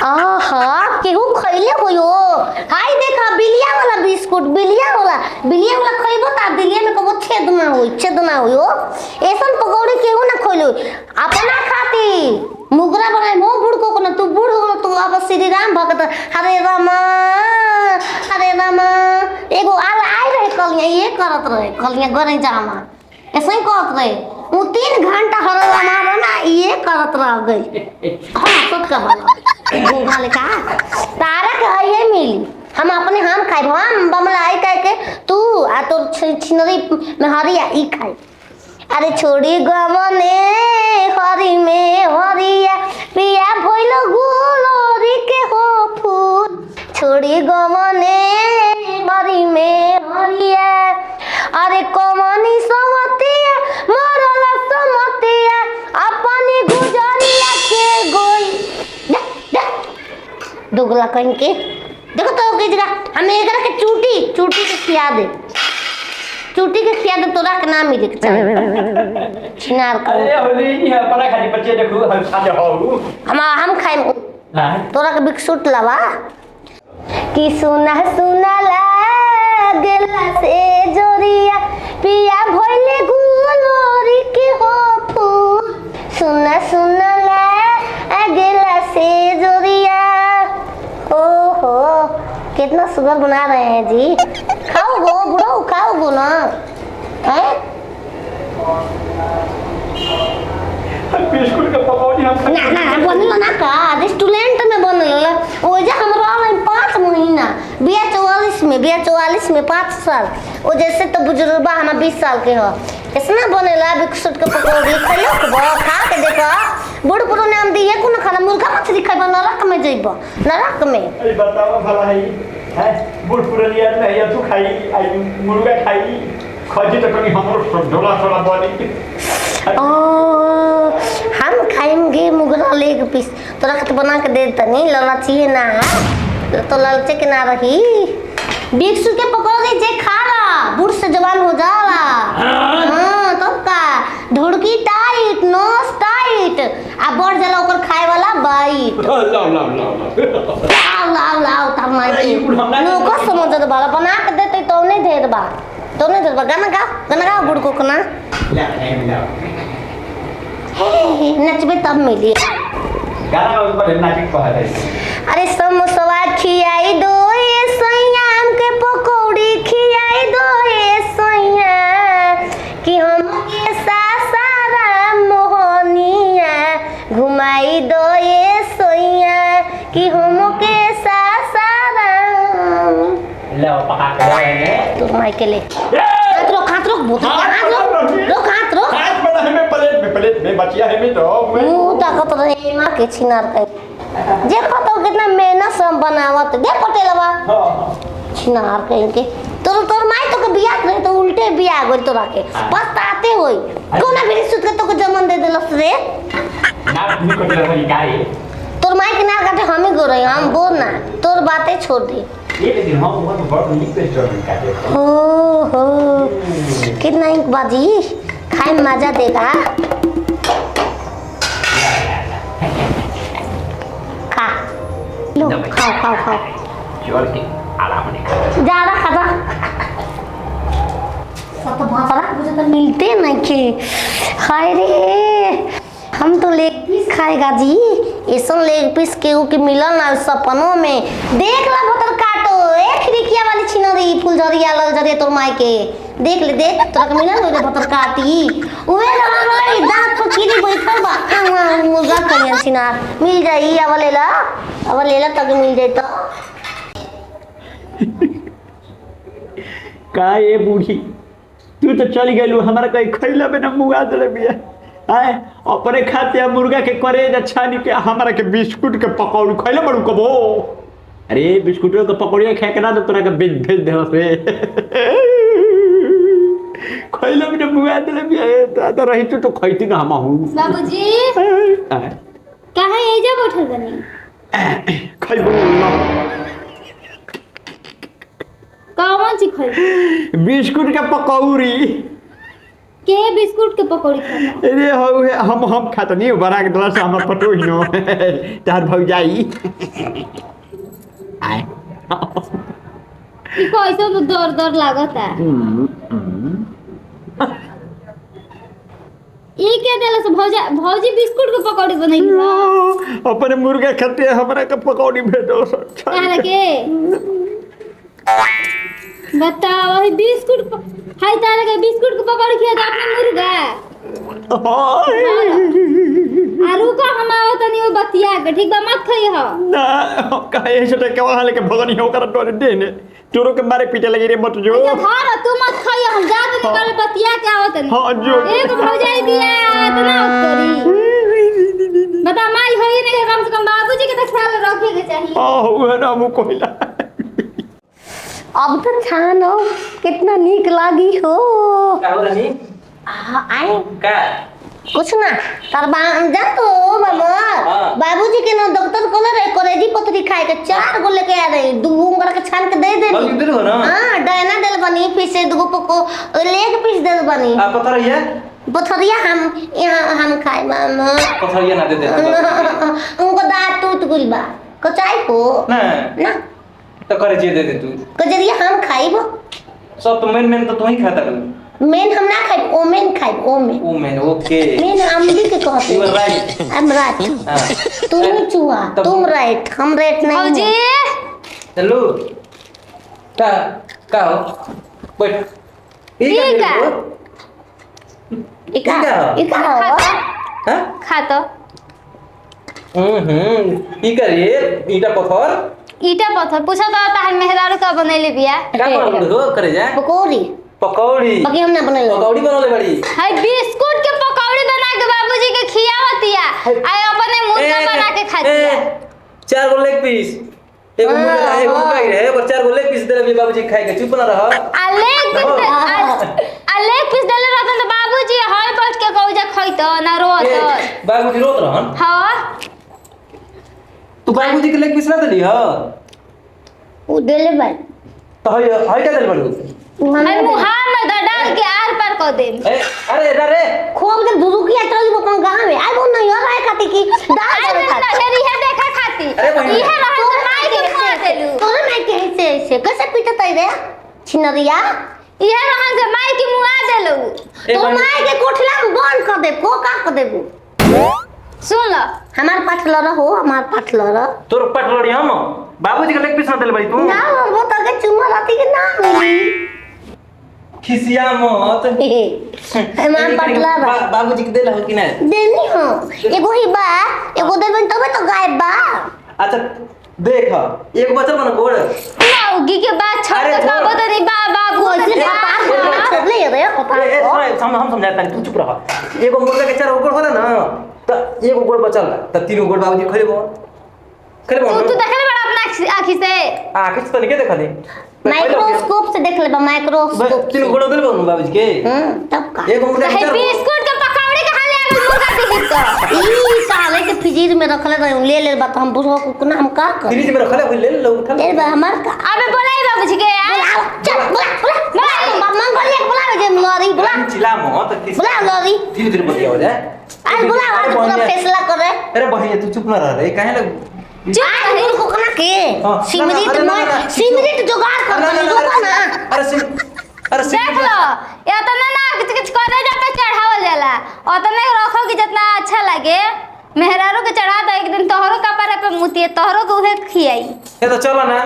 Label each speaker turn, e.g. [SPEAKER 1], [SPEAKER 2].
[SPEAKER 1] आहा केहू खइले होयो। हाय देखा बिलिया वाला बिस्कुट, बिलिया वाला खइबो ता दिलिया में कबो छेद ना होयो। ऐसन पकौड़ी केहू ना खइलो अपना खाती मुगरा बनाए मो बूढ़ को ना तू बूढ़ हो तू अब श्री राम भगत हरे रामा एगो आए रहे कलिया ये करत रहे कलिया गरे जामा ऐसे ही कहत रहे वो 3 घंटा हरे रामा ना ये करत रह गई। हां सब का बना गोगा लेका तारा के ये मिली हम अपने हम खाए हम बमला आई कह के तू आ तो छिनरी में हरिया ई खाए। अरे छोड़ी गवने हरी में हरिया पिया भइल गुलोरी के हो फूल छोड़ी गवने हरी में हरिया। अरे कमनी समतिया मरल समतिया अपनी गुजरिया के गोई दुगला कहीं के देखो तो की जगह हमें एकरा के चूटी के खिया दे तोरा के नाम मिले के चाहिए छिनार को।
[SPEAKER 2] अरे होली नहीं है परा खाली बच्चे देखो हम खाते हो
[SPEAKER 1] हम खाए तोरा के बिस्कुट लवा कि सुना लागला से जोरिया पिया भइले गुलोरी के हो फूल सुना लागला से जोरिया। ओहो कितना सुगर बना रहे हैं जी। खाओ गो बुढ़ो खाओ गो ना है
[SPEAKER 2] बिस्कुट का पकौड़ी हम
[SPEAKER 1] ना बनल ना का रेस्टोरेंट में बनल ओजा हम रहल 5 महीना बिया 44 में 5 साल ओ जैसे तो बुजुर्ग बा हम 20 साल के हो इसना बनेला बिस्कुट के पकौड़ी खइलो खा के देखा बूढ़ पुरो नाम दिए को ना खाना मुर्गा मछली खाइबा नरक में जइबो नरक में।
[SPEAKER 2] अरे बताओ भला है बूढ़ पुरनिया नहीं है तू खाई आई मुर्गा खाई खजी तो कहीं हमरो ढोला बनी
[SPEAKER 1] हम खाएंगे मुगरा लेग पीस तो रखत बना के दे तनी लला चाहिए ना तो ललचे के ना रही बिस्कुट के पकौड़ी जे खाला बूढ़ से जवान हो जाला। हां तो का ढुड़की टाइट नोस टाइट आ बढ़ जाला ओकर खाए वाला बाइट लाओ तमाई लोग समझ दे बाला बना के देते तो नहीं देर बा गाना गा बूढ़ को ना नचबे तब मिली
[SPEAKER 2] गाना ऊपर नाटक पहा दे।
[SPEAKER 1] अरे समोसा खियाई दो ये सैया आम के पकौड़ी खियाई दो ये सैया कि हम के सासाराम मोहनिया घुमाई दो ये सैया कि हम के सासाराम
[SPEAKER 2] ले पका के ले
[SPEAKER 1] तो माई के ले हाथ रोक बोतल हाथ रोक
[SPEAKER 2] हाथ बड़ा है में प्लेट में बचिया है में तो
[SPEAKER 1] मुंह ताकत रहे मां के छिनार के जे पतो कितना मेहनत से बनावत दे पटेलवा छिनार के तोर माई तो के बियाह करे तो उल्टे बियाह गई तोरा के पछताते होई कोना भी सुत के तो जमन दे देलस रे
[SPEAKER 2] ना भी को तेरा गाड़ी
[SPEAKER 1] तोर माई के ना काटे हम ही गो रहे हम बोल ना तोर बातें छोड़ दे
[SPEAKER 2] ये दिन हम बहुत बड़ लिख स्टोरी काटे
[SPEAKER 1] हो कितना इंक बाजी खाए मजा देगा खा लो खाओ
[SPEAKER 2] जोर के आराम ने खा
[SPEAKER 1] ज्यादा खा सब तो भाषा मुझे तो मिलते नहीं के हाय रे हम तो लेग पीस खाएगा जी ऐसा लेग पीस केहू के मिलल ना सपनों में देख ला बोतल काटो एक खिड़किया वाली छिनरी फुलझरिया ललझरिया तोर माई के देख ले देख तोरा के मिलल हो बोतल काटी उहे रही दांत पर कीड़ी बैठल बा मुर्गा कहियन छिनार मिल जाई अब लेला तक मिल जाई तो
[SPEAKER 2] का ये बूढ़ी तू तो चल गेलू हमारा कहीं खैला में ना मुआ दे बिया आए अपने खाते मुर्गा के करे अच्छा नहीं के हमारा के बिस्कुट के पकौड़ी खैला बड़ू कबो अरे बिस्कुट के पकौड़ी खा के ना तो तोरा के भेज दे रे खैला में मुआ दे बिया तो रही तो खैती ना हम हूं
[SPEAKER 3] बाबूजी कहां एजा बैठल बनी
[SPEAKER 2] खैबो
[SPEAKER 3] कौन सी खाई
[SPEAKER 2] बिस्कुट के पकौड़ी
[SPEAKER 3] के बिस्कुट के पकौड़ी खाता
[SPEAKER 2] अरे हो हम खाता नहीं बना के दला से हमर पटोही नो तार भौजाई आए
[SPEAKER 3] ई कैसे तो दर दर लागता ई के देला से भौजी बिस्कुट के पकौड़ी बनैली बा
[SPEAKER 2] अपने मुर्गा खाते हमरा के पकौड़ी भेटो
[SPEAKER 3] काहे के बताओ वही बिस्कुट हाय तारे के बिस्कुट के पकौड़ी खिया दे अपने मुर्गा आलू का हम आओ तनी वो बतिया के ठीक बा मत खई हो
[SPEAKER 2] ना काहे से के वहां लेके भगनी होकर तोरे देने तोरो के मारे पीटे लगी रे मत जो
[SPEAKER 3] घर तू मत खई हम जा तनी कल बतिया के आओ तनी
[SPEAKER 2] हां जो
[SPEAKER 3] एक भौजाई दिया इतना करी बता माई होई नहीं कम से कम बाबूजी के तो ख्याल रखे के चाहिए
[SPEAKER 2] ओह ना मु कोइला
[SPEAKER 1] अब तो छानो कितना नीक लागी हो
[SPEAKER 4] का हो रही
[SPEAKER 1] आए
[SPEAKER 4] का
[SPEAKER 1] कुछ ना तार जान तो मामा
[SPEAKER 4] हाँ।
[SPEAKER 1] बाबूजी के ना डॉक्टर को रे कॉलेजी पथरी खाए के 4 गो लेके आ रही 2 उंगरा के छान के दे
[SPEAKER 4] और
[SPEAKER 1] देनी
[SPEAKER 4] किधर हो ना
[SPEAKER 1] हां डायना दिल बनी फिर से 2 पको लेग पीस दिल बनी
[SPEAKER 4] आप पता रही है
[SPEAKER 1] पथरिया हम यहाँ हम खाए मामा
[SPEAKER 4] पथरिया ना दे दे
[SPEAKER 1] उनको दांत टूट गइल बा कचाई को
[SPEAKER 4] ना
[SPEAKER 1] ना
[SPEAKER 4] तो करे जे दे दे तू
[SPEAKER 1] कजरिया हम खाइबो
[SPEAKER 4] सब तो मेन तो तू ही खाता कर
[SPEAKER 1] मेन हम ना खाइब ओमेन खाइब ओमेन
[SPEAKER 4] ओ मेन ओके
[SPEAKER 1] मेन अम्ली के कहते
[SPEAKER 4] you are right
[SPEAKER 1] I am right
[SPEAKER 4] हां
[SPEAKER 1] तुम ही चूहा तुम राइट हम राइट नहीं
[SPEAKER 3] भौजी
[SPEAKER 1] हैं।
[SPEAKER 4] हेलो का हो बैठ
[SPEAKER 3] ये का?
[SPEAKER 1] इका
[SPEAKER 4] इका?
[SPEAKER 1] इका
[SPEAKER 4] हां
[SPEAKER 3] खा तो
[SPEAKER 4] ई करे ईटा पत्थर
[SPEAKER 3] ईटा पत्थर पूछा तो तार मेहरारू का बनैले बिया
[SPEAKER 4] का बनल हो करे जा
[SPEAKER 1] पकौड़ी
[SPEAKER 4] पकौड़ी
[SPEAKER 1] बाकी हम ना बनल
[SPEAKER 4] पकौड़ी बनले बड़ी
[SPEAKER 3] हाय बिस्कुट के पकौड़ी बना के बाबूजी के खियावतिया आय अपने मुर्गा बना के खातिया
[SPEAKER 4] 4 गो लेग पीस एगो मुर्गा एगो मुर्गा ही रहे पर 4 गो लेग पीस देले बाबूजी खाए के चुप ना रह
[SPEAKER 3] लेग पीस देले रहतन तो बाबूजी हाय बैठ के गौजा खैत ना रोत
[SPEAKER 4] बाबूजी रोत रहन
[SPEAKER 3] हां
[SPEAKER 4] तू बाबूजी के लेग पीस ना देली ह
[SPEAKER 1] उ देले भाई
[SPEAKER 4] तो हई का देले बड़ू
[SPEAKER 3] मैं मुहा में डाल के आर पार कर दे
[SPEAKER 4] अरे रे
[SPEAKER 1] खूब के दुरुकिया चल वो अपन गांव में आई वो नहीं हो रहा खाती की दाल
[SPEAKER 3] आई
[SPEAKER 1] चावल
[SPEAKER 3] ना
[SPEAKER 1] खाती
[SPEAKER 3] ढेरी है देखा खाती
[SPEAKER 4] अरे बहिनी।
[SPEAKER 3] इहे रहत तो माई के खा देलू
[SPEAKER 1] तोरे नहीं के ऐसे कैसे पीटत है रे छिनरिया
[SPEAKER 3] इहे रहन से माई की मुआ देलू
[SPEAKER 1] तो माई के कोठला में बंद कर दे को का कर देबू
[SPEAKER 3] सुन लो
[SPEAKER 1] हमार पाठलर हो हमार पाठलर
[SPEAKER 4] तोर पटलोड़ी हम बाबूजी के लेग पीस ना देले बड़ी तू
[SPEAKER 1] ना और वो तो के चुम्मा राती के नाम मिली
[SPEAKER 4] खिसिया मत
[SPEAKER 1] हमार पाठलर
[SPEAKER 4] बाबूजी के देला हो कि ना
[SPEAKER 1] देनी हो एगो ही बा एगो देबे तबे तो गायब बा
[SPEAKER 4] अच्छा देख एक बचल बना गोड़
[SPEAKER 3] मौगी के बात छोड़
[SPEAKER 4] अरे
[SPEAKER 3] के
[SPEAKER 4] छोड़।
[SPEAKER 3] बाबू तनी बाबू
[SPEAKER 1] ऐसे पार छोड़ ले रे
[SPEAKER 4] हम समझाता नहीं तू चुप रह एगो मुर्गा के 4 गोड़ होला ना त एगो गोड़ बचल त 3 गोड़ बाबूजी खलेबो
[SPEAKER 3] तू देखले बड़ा अपना आंखी से
[SPEAKER 4] आंख से तनिके देखा दे
[SPEAKER 1] माइक्रोस्कोप से देख ले बा माइक्रोस्कोप
[SPEAKER 4] 3 गोड़ देले बाबूजी के
[SPEAKER 1] तब का
[SPEAKER 4] एगो मुर्गा के 4
[SPEAKER 3] बिस्कुट के पकौड़ी कहां ले आवे मुर्गा दिखत तो
[SPEAKER 1] ई साले के फ्रिज में रखले रहे ले बा तो हम बुढ़ो को ना हम का कर
[SPEAKER 4] फ्रिज में रखले हुई ले लो उठा
[SPEAKER 1] ले बा हमार का
[SPEAKER 3] अबे बोलाई बाबूजी के यार
[SPEAKER 1] चल बुला मंगलिया के बुला जे लॉरी बुला
[SPEAKER 4] चिल्ला मत किस
[SPEAKER 1] बुला लॉरी
[SPEAKER 4] धीरे धीरे बतिया हो जाए
[SPEAKER 1] आज बुला आज पूरा फैसला करे
[SPEAKER 4] अरे बहिनी तू चुप ना रह रे काहे लग
[SPEAKER 1] आज बुढ़ को ना के
[SPEAKER 4] हाँ,
[SPEAKER 1] सिमरित
[SPEAKER 4] ना, ना,
[SPEAKER 1] में
[SPEAKER 4] ना, ना,
[SPEAKER 1] सिमरित जुगाड़ कर
[SPEAKER 4] ना, ना, ना,
[SPEAKER 1] रुको ना
[SPEAKER 4] अरे
[SPEAKER 3] देख लो या तो ना किछ किछ करे जाके चढ़ावल जाला ओतने रखो कि जितना अच्छा लगे मेहरारू के चढ़ा दो एक दिन तोहरो कपड़ा पे मुतिए तोहरो के उहे खियाई
[SPEAKER 4] ये तो चलो ना